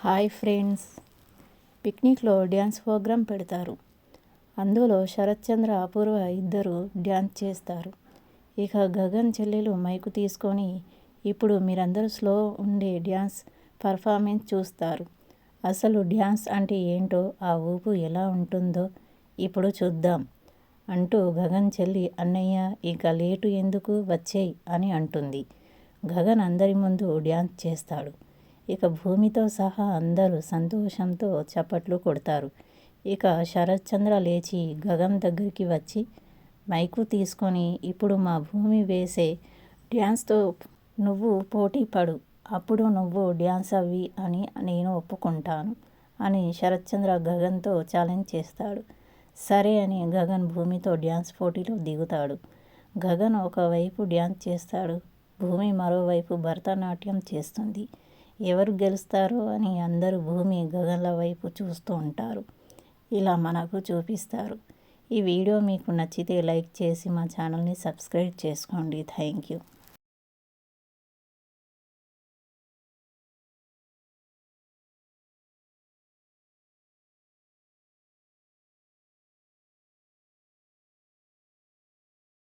Hi friends, పిక్నిక్లో dance programme పెడతారు. అందులో శరత్ చంద్ర, అపూర్వ ఇద్దరు డ్యాన్స్ చేస్తారు. ఇక గగన్ చెల్లెలు మైకు తీసుకొని ఇప్పుడు మీరందరూ స్లో ఉండే డ్యాన్స్ పర్ఫార్మెన్స్ చూస్తారు. అసలు డ్యాన్స్ అంటే ఏంటో, ఆ ఊపు ఎలా ఉంటుందో ఇప్పుడు చూద్దాం అంటూ గగన్ చెల్లి అన్నయ్య ఇక లేటు ఎందుకు వచ్చేయ్ అని అంటుంది. గగన్ అందరి ముందు డ్యాన్స్ చేస్తాడు. ఇక భూమితో సహా అందరూ సంతోషంతో చప్పట్లు కొడతారు. ఇక శరత్ చంద్ర లేచి గగన్ దగ్గరికి వచ్చి మైకు తీసుకొని ఇప్పుడు మా భూమి వేసే డ్యాన్స్తో నువ్వు పోటీ పడు, అప్పుడు నువ్వు డ్యాన్స్ అవ్వి అని నేను ఒప్పుకుంటాను అని శరత్ చంద్ర గగన్తో ఛాలెంజ్ చేస్తాడు. సరే అని గగన్ భూమితో డ్యాన్స్ పోటీలో దిగుతాడు. గగన్ ఒకవైపు డ్యాన్స్ చేస్తాడు, భూమి మరోవైపు భరతనాట్యం చేస్తుంది. ఎవరు గెలుస్తారో అని అందరూ భూమి గగన్ల వైపు చూస్తూ ఉంటారు. ఇలా మనకు చూపిస్తారు. ఈ వీడియో మీకు నచ్చితే లైక్ చేసి మా ఛానల్ని సబ్స్క్రైబ్ చేసుకోండి. Thank you.